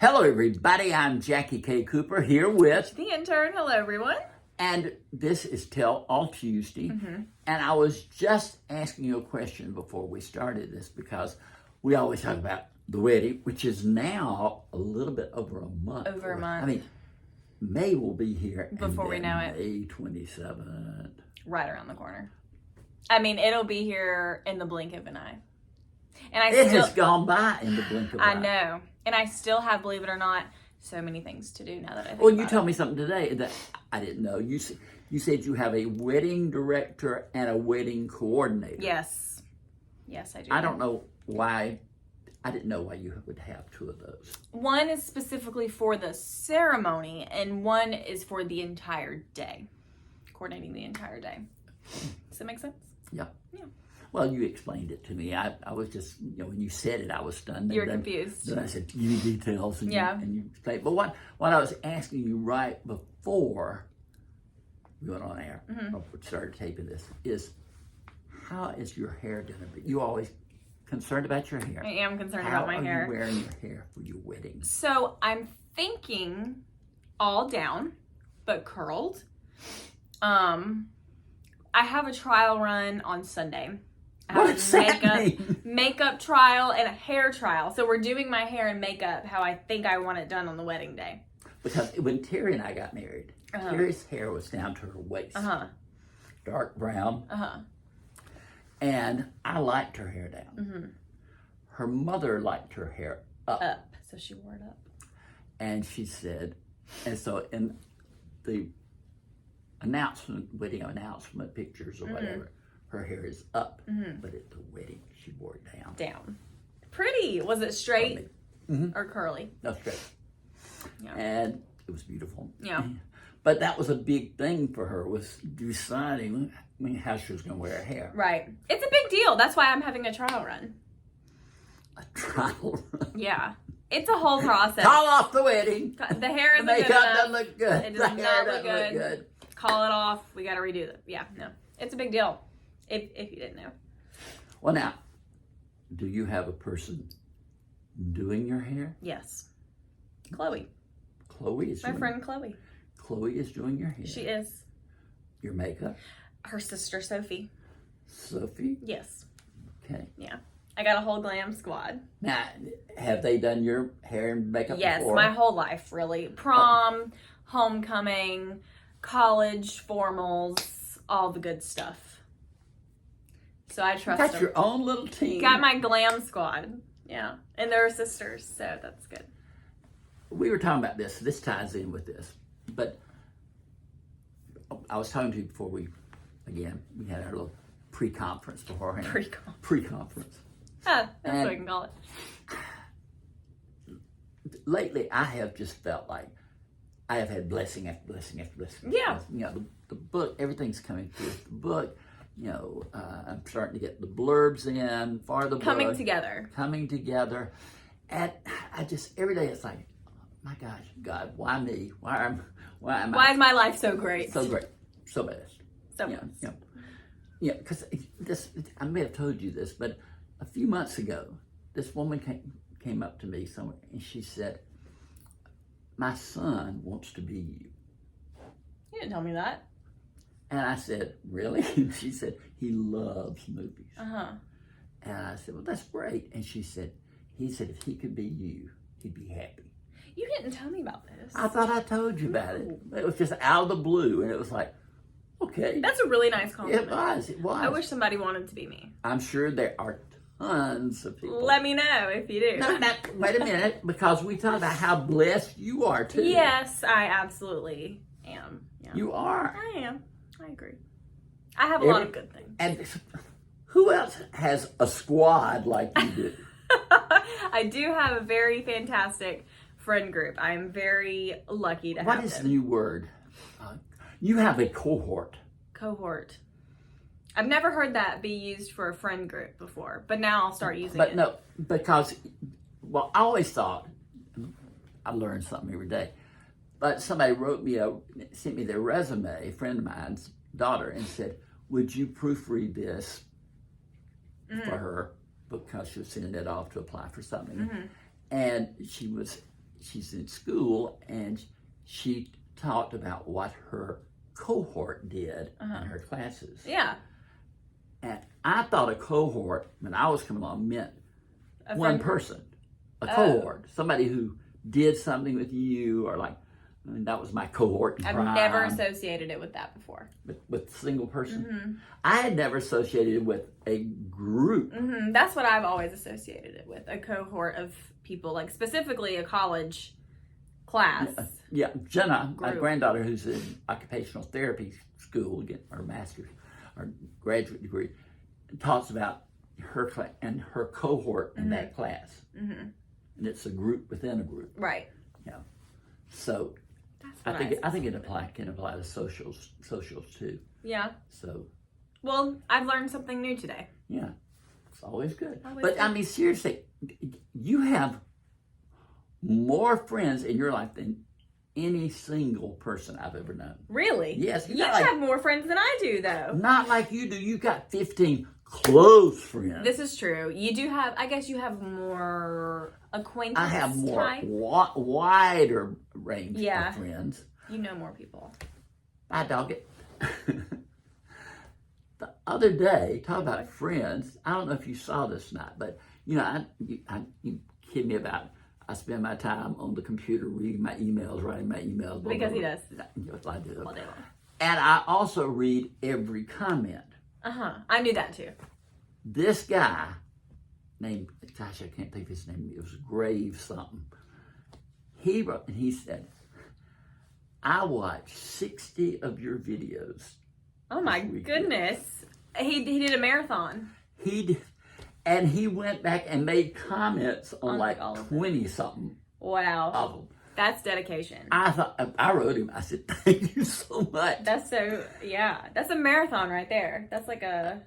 Hello, everybody. I'm Jackie K. Cooper here with, The intern. Hello, everyone. and this is Tell All Tuesday. And I was just asking you a question before we started this because we always talk about the wedding, which is now a little bit over a month. Over a month. I mean, May will be here. Before we know it. May 27th. Right around the corner. I mean, it'll be here in the blink of an eye. And It has gone by in the blink of an eye. I know. And I still have, believe it or not, so many things to do now that I think Well, about you told me something today that I didn't know. You said you have a wedding director and a wedding coordinator. Yes. Yes, I do. I don't know why. I didn't know why you would have two of those. One is specifically for the ceremony, and one is for the entire day. Coordinating the entire day. Does that make sense? Yeah. Yeah. Well, you explained it to me. I was just, when you said it, I was stunned. You were confused. Then I said, you need details. And Yeah. you explained. But what I was asking you right before we went on air, or started taping this, is how is your hair going to be? You always concerned about your hair. I am concerned about my hair. How are you wearing your hair for your wedding? So I'm thinking all down, but curled. I have a trial run on Sunday. I have What's that mean? Makeup trial and a hair trial. So we're doing my hair and makeup how I think I want it done on the wedding day. Because when Terry and I got married, Terry's hair was down to her waist. Dark brown. And I liked her hair down. Her mother liked her hair up. So she wore it up. And she said, and so in the wedding announcement pictures or whatever, her hair is up. But at the wedding, she wore it down. Down. Pretty. Was it straight or curly? No, straight. Yeah. And it was beautiful. Yeah. But that was a big thing for her, was deciding how she was going to wear her hair. Right. It's a big deal. That's why I'm having a trial run. A trial run. Yeah. It's a whole process. Call off the wedding. The hair isn't The makeup good enough. doesn't look good. It The does hair not doesn't look good. Call it off. We got to redo it. Yeah, no. It's a big deal. If you didn't know. Well, now, do you have a person doing your hair? Yes. Chloe. Chloe is My friend Chloe. Chloe is doing your hair. She is. Your makeup? Her sister Sophie. Sophie? Yes. Okay. Yeah. I got a whole glam squad. Now, have they done your hair and makeup before? Yes, my whole life, really. Prom, homecoming, college, formals, all the good stuff. So I trust Got them. your own little team. Got my glam squad. Yeah. And they're sisters, so that's good. We were talking about this. This ties in with this. But I was talking to you before we had our little pre-conference beforehand. Pre-conference. That's what we can call it. Lately, I have just felt like I have had blessing after blessing after blessing. Yeah. The book, everything's coming through the book. I'm starting to get the blurbs in for the book. Coming together. And I just, every day it's like, my gosh, God, why me? Why is my life so great? So great. So best. So best. Yeah, because I may have told you this, but a few months ago, this woman came up to me somewhere and she said, my son wants to be you. You didn't tell me that. And I said, really? And she said, he loves movies. And I said, well, that's great. And he said, if he could be you, he'd be happy. You didn't tell me about this. I thought I told you about it. It was just out of the blue. And it was like, okay. That's a really nice compliment. It was. I wish somebody wanted to be me. I'm sure there are tons of people. Let me know if you do. No, wait a minute, because we talked about how blessed you are too. Yes, I absolutely am. Yeah. You are. I am. I agree. I have a lot of good things. And who else has a squad like you do? I do have a very fantastic friend group. I am very lucky to have What is the new word? You have a cohort. Cohort. I've never heard that be used for a friend group before, but now I'll start using it. But no, because, I always thought, I learned something every day, but somebody sent me their resume, a friend of mine's daughter, and said, would you proofread this for her, because she was sending it off to apply for something. And she's in school, and she talked about what her cohort did in her classes. Yeah. And I thought a cohort, when I was coming along, meant one person. A cohort. Somebody who did something with you, or like, I mean, that was my cohort in crime. I've never associated it with that before. With a single person? I had never associated it with a group. That's what I've always associated it with. A cohort of people, like specifically a college class. Yeah, Jenna, my granddaughter, who's in occupational therapy school, getting her master's or graduate degree, talks about her class and her cohort in that class. And it's a group within a group. Right. Yeah. So I think it can apply to socials too. Yeah. So. Well, I've learned something new today. Yeah. It's always good. Always but good. I mean, seriously, you have more friends in your life than any single person I've ever known. Really? Yes. You have more friends than I do, though. Not like you do. You got 15 close friends. This is true. You do have, I guess you have more acquaintance I have more type. wider range of friends. You know more people. I dog it. The other day, talk about friends. I don't know if you saw this or not, but you kid me about. I spend my time on the computer reading my emails, writing my emails. Because he does. I do. All day long. And I also read every comment. I knew that too. This guy named, gosh, I can't think of his name. It was Grave something. He wrote, and he said, I watched 60 of your videos. Oh my goodness. He did a marathon. He did. And he went back and made comments on like 20 something. Wow. Of them. That's dedication. I wrote him. I said, thank you so much. That's a marathon right there. That's like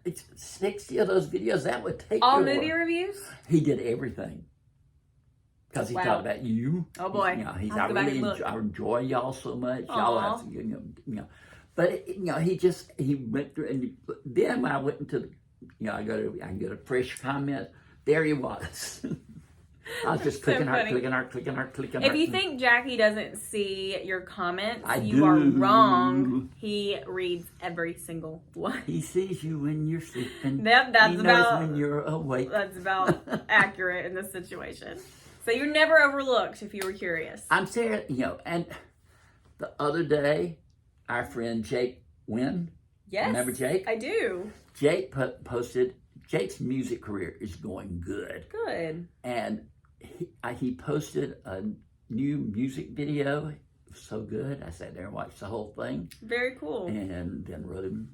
it's 60 of those videos. That would take all movie reviews? He did everything. Because he talked about you. Oh boy. I enjoy y'all so much. Y'all have to, But he went through, and then when I went into I can get a fresh comment. There he was. I was just clicking heart. If you think Jackie doesn't see your comments, you are wrong. He reads every single one. He sees you when you're sleeping. That's he knows about when you're awake. That's about accurate in this situation. So you're never overlooked, if you were curious. I'm saying, and the other day, our friend Jake Wynn. Yes. Remember Jake? I do. Jake posted, Jake's music career is going good. Good. And he posted a new music video. It was so good. I sat there and watched the whole thing. Very cool. And then wrote him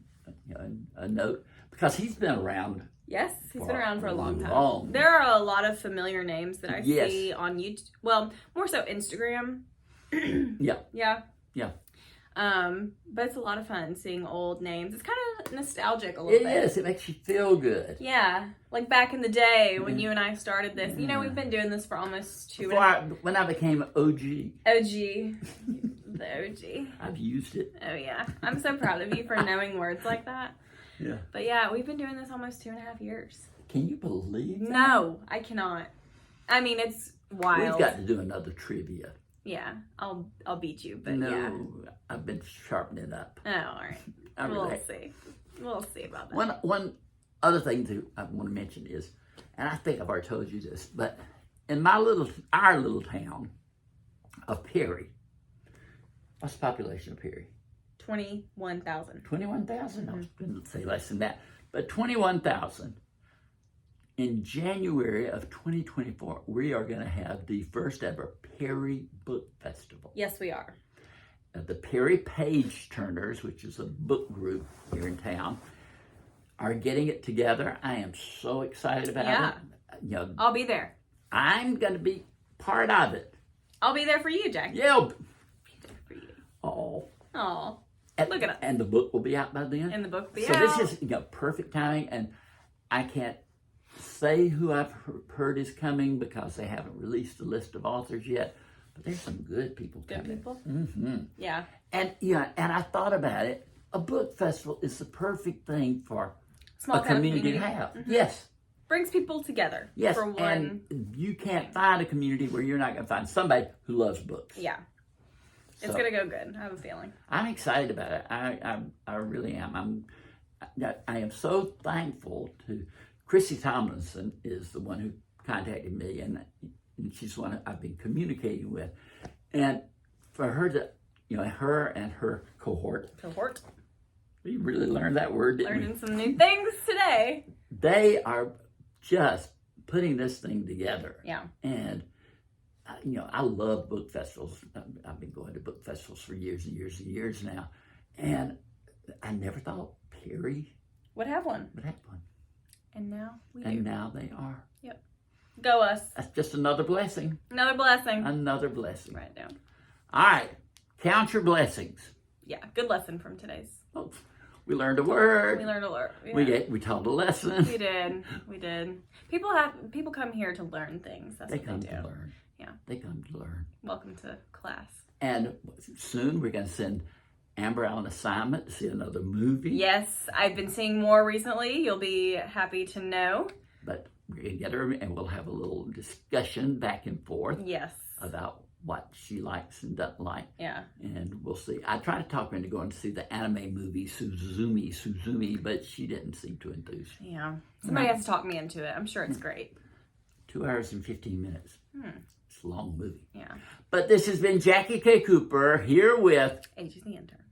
a note. Because he's been around. Yes, he's been around for a long time. There are a lot of familiar names that I see on YouTube. Well, more so Instagram. Yeah. Yeah. Yeah. But it's a lot of fun seeing old names. It's kind of nostalgic a little bit. It is. It makes you feel good. Yeah. Like back in the day when you and I started this. We've been doing this for almost when I became OG. The OG. I've used it. Oh, yeah. I'm so proud of you for knowing words like that. Yeah. But yeah, we've been doing this almost 2.5 years. Can you believe that? No, I cannot. I mean, it's wild. We've got to do another trivia. Yeah, I'll beat you, but no, I've been sharpening up. Oh, all right. We'll see. We'll see about that. One other thing I want to mention is, and I think I've already told you this, but in our little town of Perry, what's the population of Perry? 21,000. 21,000? I was going to say less than that, but 21,000. In January of 2024, we are going to have the first ever Perry Book Festival. Yes, we are. The Perry Page Turners, which is a book group here in town, are getting it together. I am so excited about it. I'll be there. I'm going to be part of it. I'll be there for you, Jackie. Yeah. I'll be there for you. Oh. Look at us. And the book will be out by then. And the book will be out. So this is perfect timing, and I can't say who I've heard is coming because they haven't released the list of authors yet. But there's some good people coming. Good people? Mm-hmm. Yeah. And and I thought about it. A book festival is the perfect thing for Small a community to have. Mm-hmm. Yes. brings people together. Yes, for one. and you can't find a community where you're not going to find somebody who loves books. Yeah. It's going to go good. I have a feeling. I'm excited about it. I really am. I am so thankful to Chrissy Tomlinson is the one who contacted me, and she's the one I've been communicating with. And for her to, her and her cohort. We really learned that word, didn't we? Learning some new things today. They are just putting this thing together. Yeah. And, I love book festivals. I've been going to book festivals for years and years and years now. And I never thought Perry would have one. And now we do. And now they are. Yep. Go us. That's just another blessing. Another blessing. Another blessing. Write it down. All right. Count your blessings. Yeah. Good lesson from today's. Oh, we learned a word. We learned a word. Yeah. We taught a lesson. We did. People come here to learn things. That's what they do. To learn. Yeah. They come to learn. Welcome to class. And soon we're going to send Amber on assignment to see another movie. Yes, I've been seeing more recently. You'll be happy to know. But we're going to get her and we'll have a little discussion back and forth. Yes. About what she likes and doesn't like. Yeah. And we'll see. I tried to talk her into going to see the anime movie Suzumi, but she didn't seem to enthuse. Yeah. Somebody has to talk me into it. I'm sure it's great. 2 hours and 15 minutes. It's a long movie. Yeah. But this has been Jackie K. Cooper here with Ages the Intern.